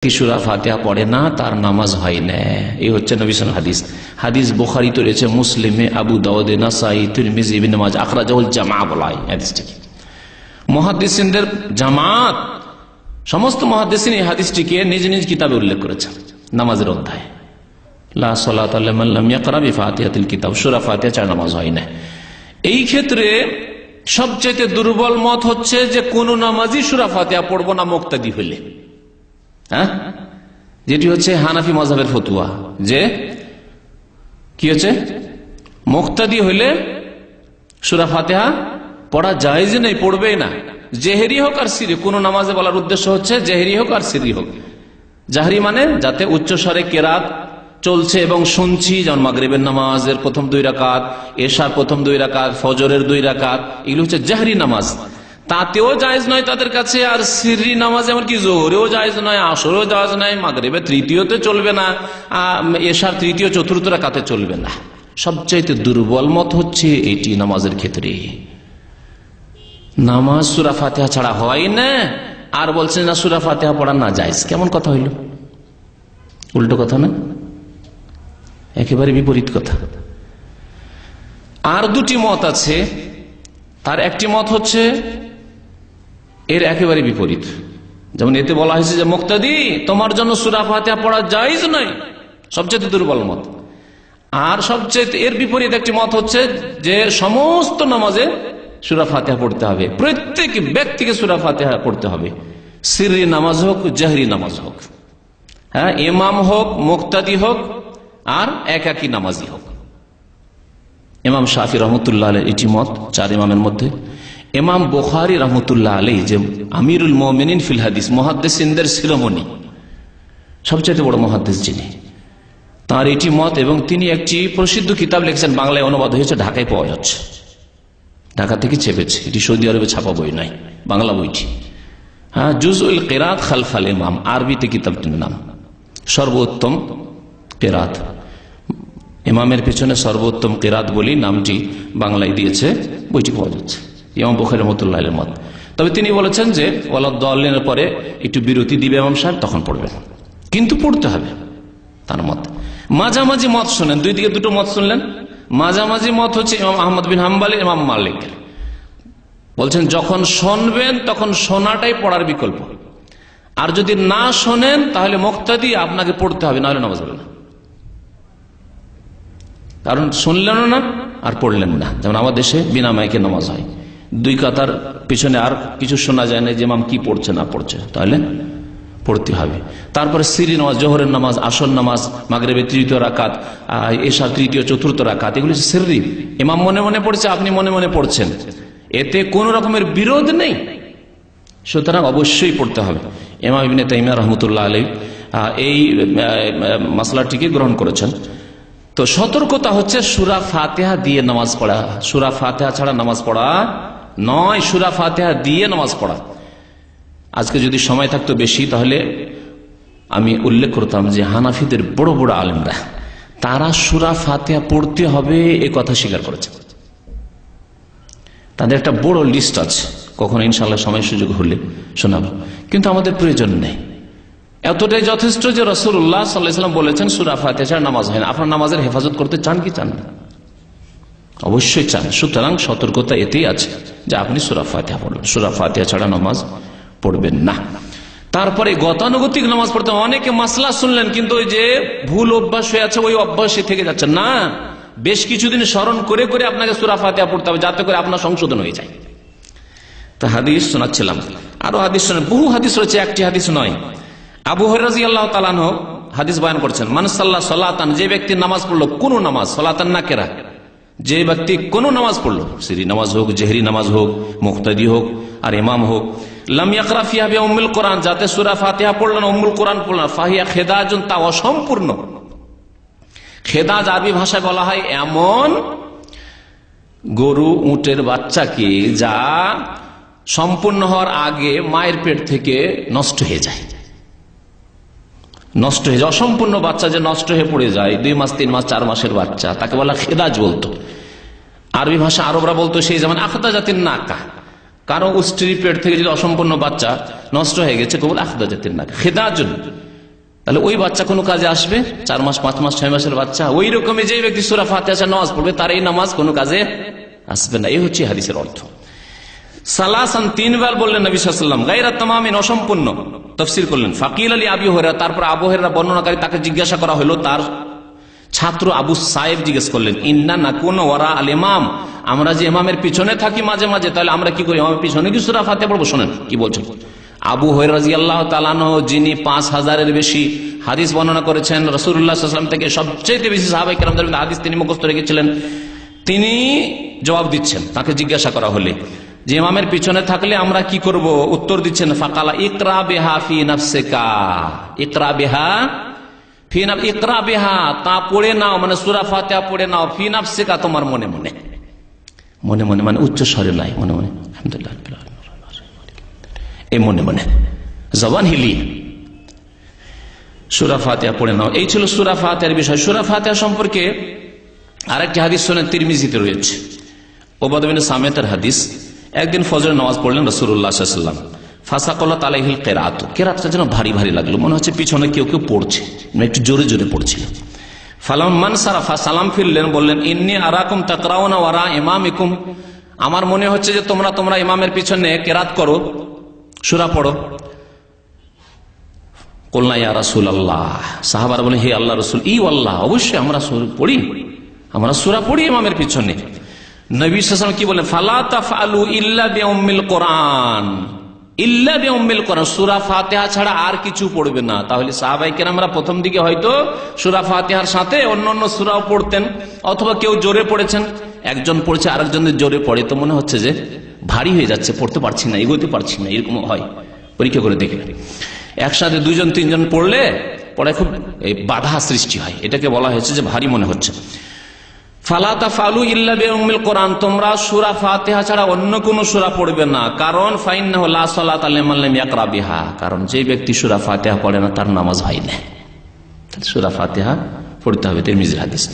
কি সূরা ফাতিহা পড়ে না তার নামাজ হয় না। এই হচ্ছে নবী সাল্লাল্লাহু আলাইহি ওয়াসাল্লাম হাদিস। হাদিস বুখারীতে রয়েছে, মুসলিমে, আবু দাউদে, নাসাই, তিরমিজি, ইবনে মাজাহ, আখরাজাহুল জামাআহ বলা হয় হাদিসটি। মুহাদ্দিসিনদের জামাত, সমস্ত মুহাদ্দিসিন এই হাদিসটিকে নিজ নিজ কিতাবে উল্লেখ করেছেন নামাজের অধ্যায়ে। লা সালাতা লিমান লাম ইয়াকরা বিফাতিহাতিল কিতাব, সূরা ফাতিহা ছাড়া নামাজ হয় না। এই ক্ষেত্রে সবচেয়ে দুর্বল মত হচ্ছে যে কোন নামাজই সূরা ফাতিহা পড়বো না মুক্তাদি হইলে, যেটি হচ্ছে হানাফি মাযহাবের ফতোয়া, যে কি হচ্ছে মুক্তাদি হইলে সূরা ফাতিহা পড়া জায়েজ নেই, পড়বেই না। জেহেরি হোক আর সিরি, কোন নামাজে বলার উদ্দেশ্য হচ্ছে জেহেরি হোক আর সিরি হোক। জাহরি মানে যাতে উচ্চস্বরে কেরাত চলছে এবং শুনছি, যেমন মাগরিবের নামাজের প্রথম 2 রাকাত, এশার প্রথম 2 রাকাত, ফজরের 2 রাকাত, এগুলো হচ্ছে জাহরি নামাজ। তাতেও জায়েজ নয় তাদের কাছে। আর সিররি নামাজ যেমন কি জোহরেও জায়েজ নয়, আসরেও জায়েজ নয়, মাগরিবের তৃতীয়তে চলবে না, এশার তৃতীয় চতুর্থ রাকাতে চলবে না। সবচাইতে দুর্বল মত হচ্ছে এটি নামাজের ক্ষেত্রে। নামাজ সূরা ফাতিহা ছাড়া হয় না, আর বলছেন না সূরা ফাতিহা পড়া না জায়েজ। কেমন কথা হইল? উল্টো কথা না, একেবারে বিপরীত কথা। আর দুটি মত আছে, তার একটি মত হচ্ছে এর একেবারে বিপরীত। যেমন এতে বলা হয়েছে যে মুক্তাদি তোমার জন্য সূরা ফাতিহা পড়া জায়েজ নয়, সবচেয়ে দুর্বল মত। আর সবচেয়ে এর বিপরীত একটি মত হচ্ছে যে সমস্ত নামাজে সূরা ফাতিহা পড়তে হবে, প্রত্যেক ব্যক্তিকে সূরা ফাতিহা পড়তে হবে, সিররি নামাজ হোক, জাহরি নামাজ হোক, ইমাম হোক, মুক্তাদি হোক, আর একাকী নামাজি হোক। ইমাম শাফি রহমতুল্লাহ আলাইহি এটি মত 4 ইমামের মধ্যে। ইমাম বুখারী রহমতুল্লাহ আলাইহি, যে আমিরুল মুমিনিন ফিল হাদিস, মুহাদ্দিসিনদের শিরোমণি, সবচেয়ে বড় মুহাদ্দিস যিনি, তার এটি মত। এবং তিনি একটি প্রসিদ্ধ কিতাব লিখেছেন, বাংলায় অনুবাদ হয়েছে, ঢাকায় পাওয়া যাচ্ছে, ঢাকা থেকে চেপেছে, এটি সৌদি আরবে ছাপা বই নয়, বাংলা বইটি। জুজউল কিরাত খালফাল ইমাম, আরবিতে কিতাবটির নাম। সর্বোত্তম কিরাত, ইমামের পেছনে সর্বোত্তম কিরাত বলি নামটি বাংলায় দিয়েছে, বইটি পাওয়া যাচ্ছে। ইমাম বুখারী রাহমাতুল্লাহ আলাইহির মত। তবে তিনি বলেছেন যে ওয়ালাদ-দাল্লিনের পরে একটু বিরতি দিবে ইমাম সাহেব, তখন পড়বেন, কিন্তু পড়তে হবে, তার মত। মাঝামাঝি মত শুনেন, দুই দিকে দুটো মত শুনলেন। মাঝামাঝি মত হচ্ছে ইমাম আহমদ বিন হাম্বল, ইমাম মালিক বলছেন যখন শুনবেন তখন শোনাটাই পড়ার বিকল্প, আর যদি না শোনেন তাহলে মুক্তাদি আপনাকে পড়তে হবে, নাহলে নামাজ হবে না। কারণ শুনলেন না আর পড়লেন না। যেমন আমাদের দেশে বিনা মাইকে নামাজ হয়, 2 কাতার পিছনে আর কিছু শোনা যায় না যে ইমাম কি পড়ছে না পড়ছে, তাহলে পড়তে হবে। তারপরে সিরি নামাজ, জোহরের নামাজ, আসর নামাজ, মাগরিবের 3য় রাকাত, এশার 3য় চতুর্থ রাকাত, এগুলি সিররি। ইমাম মনে মনে পড়ছে, আপনি মনে মনে পড়ছেন, এতে কোন রকমের বিরোধ নেই, সুতরাং অবশ্যই পড়তে হবে। ইমাম ইবনে তাইমিয়া রাহমাতুল্লাহ আলাইহি এই মাসলাটিকে গ্রহণ করেছেন। তো সতর্কতা হচ্ছে সূরা ফাতিহা দিয়ে নামাজ পড়া, সূরা ফাতিহা ছাড়া নামাজ পড়া নয়, সূরা ফাতিহা দিয়ে নামাজ পড়া। আজকে যদি সময় থাকতো বেশি, তাহলে আমি উল্লেখ করতাম যে হানাফিদের বড় বড় আলেমরা, তারা সূরা ফাতিহা পড়তে হবে এ কথা স্বীকার করেছে। তাদের একটা বড় লিস্ট আছে, কখনো ইনশাআল্লাহ সময় সুযোগ হলে শোনাবো, কিন্তু আমাদের প্রয়োজন নেই। এতটাই যথেষ্ট যে রাসূলুল্লাহ সাল্লাল্লাহু আলাইহি ওয়াসাল্লাম বলেছেন সূরা ফাতিহা ছাড়া নামাজ হয় না। আপনার নামাজের হেফাজত করতে চান কি চান না? অবশ্যই চান। সুতরাং সতর্কতা এতেই আছে যে আপনি সূরা ফাতিহা পড়বেন, সূরা ফাতিহা ছাড়া নামাজ পড়বেন না। তারপরে গতানুগতিক নামাজ পড়তে, অনেকে মাসলা শুনলেন কিন্তু ওই যে ভুল অভ্যাস হয়ে আছে, ওই অভ্যাসে থেকে যাচ্ছে না। বেশ কিছুদিন স্মরণ করে করে আপনাকে সূরা ফাতিহা পড়তে হবে, যাতে করে আপনার সংশোধন হয়ে যায়। তা হাদিস শোনাচ্ছিলাম, আরো হাদিস শোনেন, বহু হাদিস রয়েছে, একটি হাদিস নয়। আবু হুরায়রা রাদিয়াল্লাহু তাআলা আনহু হাদিস বয়ান করছেন, মান সাল্লা সালাতান, যে ব্যক্তি নামাজ পড়লো, কোন নামাজ, সালাতান নাকেরা, যে ব্যক্তি কোন নামাজ পড়লো, সিরি নামাজ হোক, জেহরি নামাজ হোক, মুক্তাদি হোক আর ইমাম হোক, লাম ইয়াকরা ফিহা বিউম্মুল কোরআন, যাতে সূরা ফাতিহা পড়লেন, উম্মুল কোরআন পড়লেন, ফাহিয়া খেদাজুন, তা অসম্পূর্ণ। খেদাজ আরবি ভাষায় বলা হয় এমন গরু, উটের বাচ্চাকে যা সম্পূর্ণ হওয়ার আগে মায়ের পেট থেকে নষ্ট হয়ে যায়, নষ্ট হয়ে যায়। অসম্পূর্ণ বাচ্চা যে নষ্ট হয়ে পড়ে যায়, 2 মাস 3 মাস 4 মাসের বাচ্চা, তাকে বলা খেদাজ বলতো। আরবি ভাষা আরবরা বলতো সেই যেমন আখদাজাতিন নাকা, কারো স্ত্রীর পেট থেকে যদি অসম্পূর্ণ বাচ্চা নষ্ট হয়ে গেছে, কেবল আখদাজাতিন নাকা, খেদাজুন তাহলে ওই বাচ্চা কোনো কাজে আসবে? 4 মাস 5 মাস 6 মাসের বাচ্চা, ওই রকমই যে ব্যক্তি সূরা ফাতিহা নামাজ পড়বে তার এই নামাজ কোনো কাজে আসবে না। এই হচ্ছে হাদিসের অর্থ। সালাসান 3 বার বললেন নবী সাল্লাল্লাহু আলাইহি ওয়াসাল্লাম, গায়রা তামামিন অসম্পূর্ণ তাফসীর করলেন। ফাকিল আলী আবি হুরায়রা, তারপর আবু হুরায়রা বর্ণনাকারী তাকে জিজ্ঞাসা করা হলো, তার ছাত্র আবু সাইব জিজ্ঞেস করলেন, ইন্না নাকুনু ওয়ারা আল ইমাম, আমরা যে ইমামের পিছনে থাকি মাঝে মাঝে, তাহলে আমরা কি করি? ইমামের পিছনে কি সূরা ফাতিহা পড়বো? শুনেন কি বলছেন। আবু হুরায়রা রাদিয়াল্লাহু তাআলা আনহু, যিনি 5000-এর বেশি হাদিস বর্ণনা করেছেন রাসূলুল্লাহ সাল্লাল্লাহু আলাইহি ওয়াসাল্লাম থেকে, সবচেয়ে বেশি সাহাবায়ে কেরামদের মধ্যে হাদিস তিনি মুখস্থ রেখেছিলেন, তিনি জবাব দিচ্ছেন। তাকে জিজ্ঞাসা করা হলে যে ইমামের পিছনে থাকলে আমরা কি করব, উত্তর দিচ্ছেন, ফাকালা ইকরা বিহা ফি নাফসিকা, ইকরা বিহা ফি নাফ, ইকরা বিহা তা পড়ে নাও, মানে সূরা ফাতিহা পড়ে নাও, ফি নাফসিকা তোমার মনে মনে, মনে মনে মানে উচ্চ স্বরে নাই, মনে মনে আলহামদুলিল্লাহ এই মনে মনে জবান হিলিয়ে সূরা ফাতিহা পড়ে নাও। এই ছিল সূরা ফাতিহার বিষয়। সূরা ফাতিহা সম্পর্কে আরেকটি হাদিস শুনেন, তিরমিজিতে রয়েছে, উবাদা বিন সামিতের হাদিস। একদিন ফজরের নামাজ পড়লেন রাসূলুল্লাহ সাল্লাল্লাহু আলাইহি ওয়াসাল্লাম, ফাসাকালাত আলাইহিল কিরাত, কিরাতটা যেন ভারী ভারী লাগলো, মনে হচ্ছে পিছনে কেউ কেউ পড়ছে, একটু জোরে জোরে পড়ছিল। ফালাম্মান সারাফা, সালাম ফিরলেন, বললেন, ইন্নী আরাকুম তাকরাউনা ওয়ারা ইমামিকুম, আমার মনে হচ্ছে যে তোমরা ইমামের পিছনে কিরাত করো, সূরা পড়ো। কুলনা ইয়া রাসূলুল্লাহ, সাহাবারা বলেন, হে আল্লাহর রাসূল, ই আল্লাহ, অবশ্যই আমরা সূরা পড়ি ইমামের পিছনে। নবী সাল্লাল্লাহু আলাইহি ওয়াসাল্লাম কি বলেন, ফালা তাফআলু ইল্লা বিউম্মিল কোরআন, ইল্লা বিউম্মিল কোরআন, সূরা ফাতিহা ছাড়া আর কিছু পড়বে না। তাহলে সাহাবায়ে কেরামরা প্রথম দিকে হয়তো সূরা ফাতিহার সাথে অন্যান্য সূরাও পড়তেন, অথবা কেউ জোরে পড়েছেন, একজন পড়ছে আরেকজনের জোরে পড়ে, তো মনে হচ্ছে যে ভারী হয়ে যাচ্ছে, পড়তে পারছি না, এগোতে পারছি না, এরকম হয়। পরীক্ষা করে দেখবেন, একসাথে 2জন 3জন পড়লে পড়ায় খুব বাধা সৃষ্টি হয়, এটাকে বলা হয়েছে যে ভারী মনে হচ্ছে। ফালা তাফআলু ইল্লা বিউম্মিল কোরআন, তোমরা সূরা ফাতিহা ছাড়া অন্য কোন সূরা পড়বে না, কারণ ফাইন্নাহু লা সালাতা লিমান লাম ইয়াকরা বিহা, কারণ যে ব্যক্তি সূরা ফাতিহা পড়ে না তার নামাজ হয় না। সূরা ফাতিহা পড়তে হবে, তিরমিজির হাদিস।